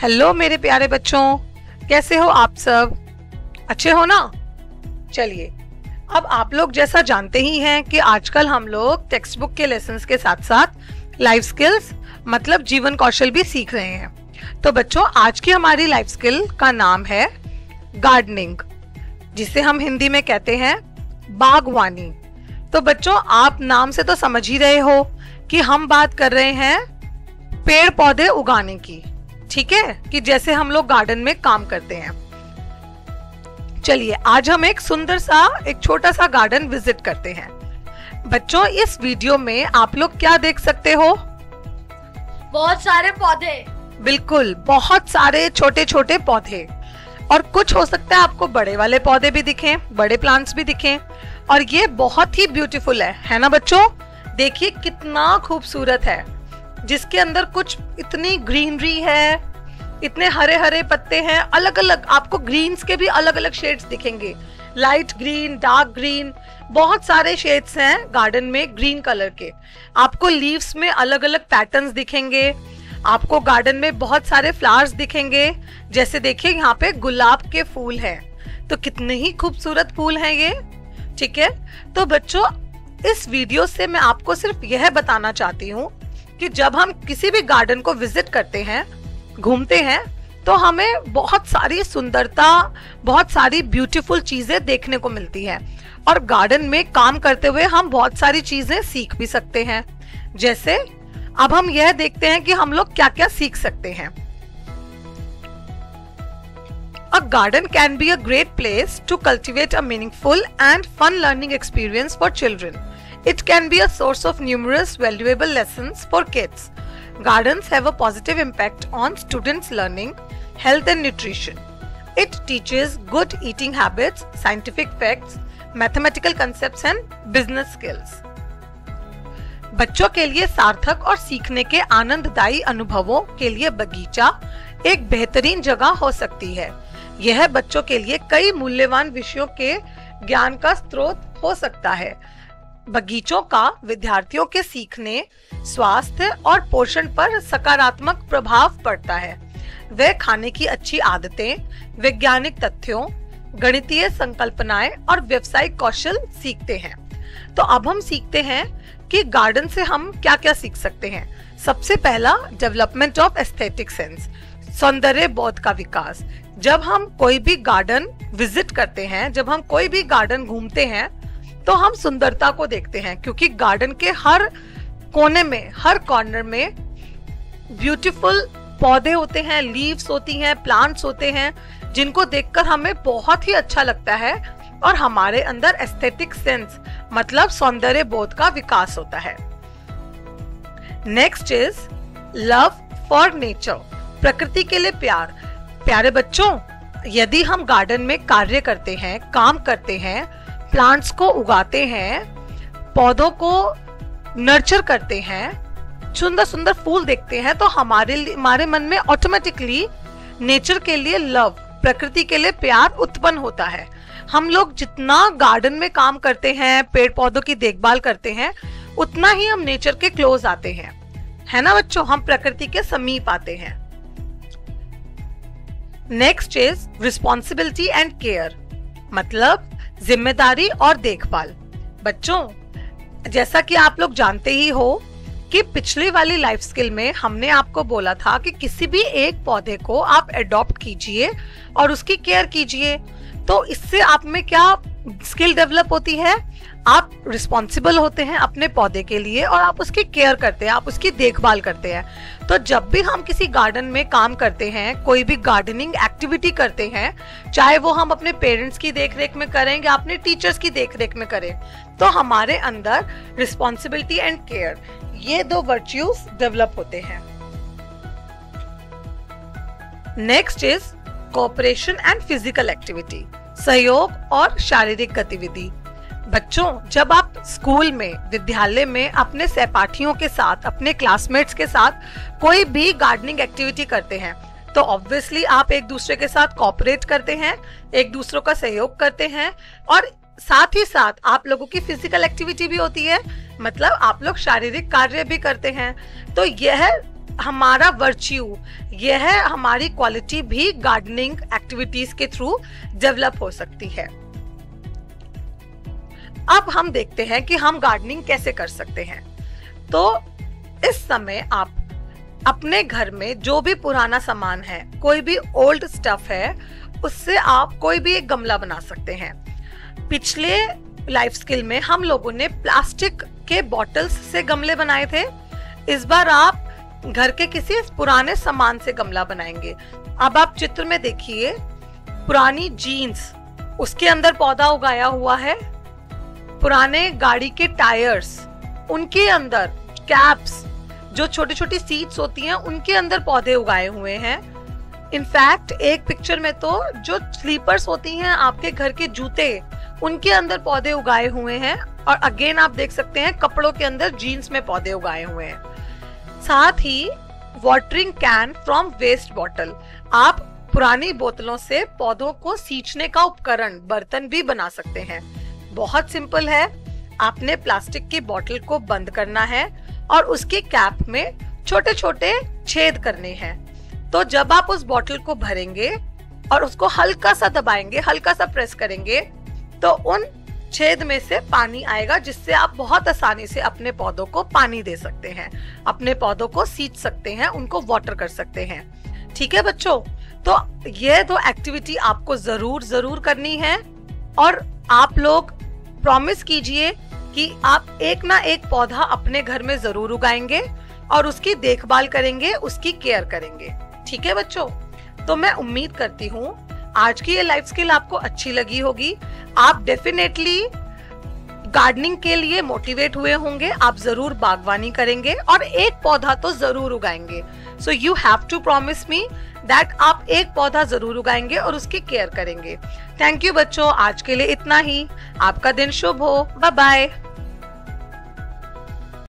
Hello मेरे प्यारे बच्चों, कैसे हो आप सब? अच्छे हो ना? चलिए, अब आप लोग जैसा जानते ही हैं कि आजकल हम लोग टेक्स्ट बुक के लेसन्स के साथ साथ लाइफ स्किल्स मतलब जीवन कौशल भी सीख रहे हैं। तो बच्चों, आज की हमारी लाइफ स्किल का नाम है गार्डनिंग, जिसे हम हिंदी में कहते हैं बागवानी। तो बच्चों, आप नाम से तो समझ ही रहे हो कि हम बात कर रहे हैं पेड़ पौधे उगाने की, ठीक है, कि जैसे हम लोग गार्डन में काम करते हैं। चलिए, आज हम एक सुंदर सा एक छोटा सा गार्डन विजिट करते हैं। बच्चों, इस वीडियो में आप लोग क्या देख सकते हो? बहुत सारे पौधे। बिल्कुल, बहुत सारे छोटे छोटे पौधे, और कुछ हो सकता है आपको बड़े वाले पौधे भी दिखें, बड़े प्लांट्स भी दिखें, और ये बहुत ही ब्यूटीफुल है ना बच्चों? देखिए कितना खूबसूरत है, जिसके अंदर कुछ इतनी ग्रीनरी है, इतने हरे हरे पत्ते हैं, अलग अलग आपको ग्रीन्स के भी अलग अलग शेड्स दिखेंगे, लाइट ग्रीन, डार्क ग्रीन, बहुत सारे शेड्स हैं गार्डन में ग्रीन कलर के। आपको लीव्स में अलग अलग पैटर्न्स दिखेंगे, आपको गार्डन में बहुत सारे फ्लावर्स दिखेंगे। जैसे देखिए यहाँ पे गुलाब के फूल हैं, तो कितने ही खूबसूरत फूल हैं ये, ठीक है। तो बच्चों, इस वीडियो से मैं आपको सिर्फ यह बताना चाहती हूँ कि जब हम किसी भी गार्डन को विजिट करते हैं, घूमते हैं, तो हमें बहुत सारी सुंदरता, बहुत सारी ब्यूटीफुल चीजें देखने को मिलती है, और गार्डन में काम करते हुए हम बहुत सारी चीजें सीख भी सकते हैं। जैसे अब हम यह देखते हैं कि हम लोग क्या क्या सीख सकते हैं। A garden can be a great place to cultivate a meaningful and fun learning experience for children. It can be a source of numerous valuable lessons for kids. Gardens have a positive impact on students' learning, health and nutrition. It teaches good eating habits, scientific facts, mathematical concepts and business skills. बच्चों के लिए सार्थक और सीखने के आनंददायी अनुभवों के लिए बगीचा एक बेहतरीन जगह हो सकती है। यह बच्चों के लिए कई मूल्यवान विषयों के ज्ञान का स्रोत हो सकता है। बगीचों का विद्यार्थियों के सीखने, स्वास्थ्य और पोषण पर सकारात्मक प्रभाव पड़ता है। वे खाने की अच्छी आदतें, वैज्ञानिक तथ्यों, गणितीय संकल्पनाएं और व्यावसायिक कौशल सीखते हैं। तो अब हम सीखते हैं कि गार्डन से हम क्या क्या सीख सकते हैं। सबसे पहला, डेवलपमेंट ऑफ एस्थेटिक सेंस, सौंदर्य बोध का विकास। जब हम कोई भी गार्डन विजिट करते हैं, जब हम कोई भी गार्डन घूमते हैं, तो हम सुंदरता को देखते हैं, क्योंकि गार्डन के हर कोने में, हर कॉर्नर में ब्यूटीफुल पौधे होते हैं, लीव्स होती हैं, प्लांट्स होते हैं, जिनको देखकर हमें बहुत ही अच्छा लगता है, और हमारे अंदर एस्थेटिक सेंस मतलब सौंदर्य बोध का विकास होता है। Next is love for nature, प्रकृति के लिए प्यार। प्यारे बच्चों, यदि हम गार्डन में कार्य करते हैं, काम करते हैं, प्लांट्स को उगाते हैं, पौधों को नर्चर करते हैं, सुंदर सुंदर फूल देखते हैं, तो हमारे मन में ऑटोमेटिकली नेचर के लिए लव, प्रकृति के लिए प्यार उत्पन्न होता है। हम लोग जितना गार्डन में काम करते हैं, पेड़ पौधों की देखभाल करते हैं, उतना ही हम नेचर के क्लोज आते हैं, है ना बच्चों? हम प्रकृति के समीप आते हैं। Next is responsibility and care, मतलब जिम्मेदारी और देखभाल। बच्चों, जैसा कि आप लोग जानते ही हो कि पिछली वाली लाइफ स्किल में हमने आपको बोला था कि किसी भी एक पौधे को आप अडॉप्ट कीजिए और उसकी केयर कीजिए। तो इससे आप में क्या स्किल डेवलप होती है? आप रिस्पॉन्सिबल होते हैं अपने पौधे के लिए, और आप उसकी केयर करते हैं, आप उसकी देखभाल करते हैं। तो जब भी हम किसी गार्डन में काम करते हैं, कोई भी गार्डनिंग एक्टिविटी करते हैं, चाहे वो हम अपने पेरेंट्स की देखरेख में करें या अपने टीचर्स की देखरेख में करें, तो हमारे अंदर रिस्पॉन्सिबिलिटी एंड केयर, ये दो वर्च्यूज डेवलप होते हैं। Next is cooperation and physical activity, सहयोग और शारीरिक गतिविधि। बच्चों, जब आप स्कूल में, विद्यालय में अपने सहपाठियों के साथ, अपने क्लासमेट्स के साथ कोई भी गार्डनिंग एक्टिविटी करते हैं, तो ऑब्वियसली आप एक दूसरे के साथ कोऑपरेट करते हैं, एक दूसरे का सहयोग करते हैं, और साथ ही साथ आप लोगों की फिजिकल एक्टिविटी भी होती है, मतलब आप लोग शारीरिक कार्य भी करते हैं। तो यह हमारा वर्च्यू, यह हमारी क्वालिटी भी गार्डनिंग एक्टिविटीज के थ्रू डेवलप हो सकती है। अब हम देखते हैं कि हम गार्डनिंग कैसे कर सकते हैं। तो इस समय आप अपने घर में जो भी पुराना सामान है, कोई भी ओल्ड स्टफ है, उससे आप कोई भी एक गमला बना सकते हैं। पिछले लाइफ स्किल में हम लोगों ने प्लास्टिक के बॉटल्स से गमले बनाए थे। इस बार आप घर के किसी पुराने सामान से गमला बनाएंगे। अब आप चित्र में देखिए, पुरानी जीन्स, उसके अंदर पौधा उगाया हुआ है। पुराने गाड़ी के टायर्स, उनके अंदर कैप्स, जो छोटी छोटी सीट्स होती हैं, उनके अंदर पौधे उगाए हुए हैं। इनफैक्ट एक पिक्चर में तो जो स्लीपर्स होती हैं, आपके घर के जूते, उनके अंदर पौधे उगाए हुए हैं। और अगेन आप देख सकते हैं कपड़ों के अंदर जीन्स में पौधे उगाए हुए हैं। साथ ही watering can from waste bottle, आप पुरानी बोतलों से पौधों को सींचने का उपकरण, बर्तन भी बना सकते हैं। बहुत सिंपल है, आपने प्लास्टिक की बोतल को बंद करना है और उसकी कैप में छोटे छोटे छेद करने हैं। तो जब आप उस बोतल को भरेंगे और उसको हल्का सा दबाएंगे, हल्का सा प्रेस करेंगे, तो उन छेद में से पानी आएगा, जिससे आप बहुत आसानी से अपने पौधों को पानी दे सकते हैं, अपने पौधों को सींच सकते हैं, उनको वाटर कर सकते हैं। ठीक है बच्चों, तो ये दो एक्टिविटी आपको जरूर करनी है। और आप लोग प्रॉमिस कीजिए कि आप एक ना एक पौधा अपने घर में जरूर उगाएंगे और उसकी देखभाल करेंगे, उसकी केयर करेंगे। ठीक है बच्चों, तो मैं उम्मीद करती हूँ आज की ये लाइफ स्किल आपको अच्छी लगी होगी। आप डेफिनेटली गार्डनिंग के लिए मोटिवेट हुए होंगे, आप जरूर बागवानी करेंगे और एक पौधा तो जरूर उगाएंगे। So you have to promise me that आप एक पौधा जरूर उगाएंगे और उसकी केयर करेंगे। थैंक यू बच्चों, आज के लिए इतना ही। आपका दिन शुभ हो। Bye bye.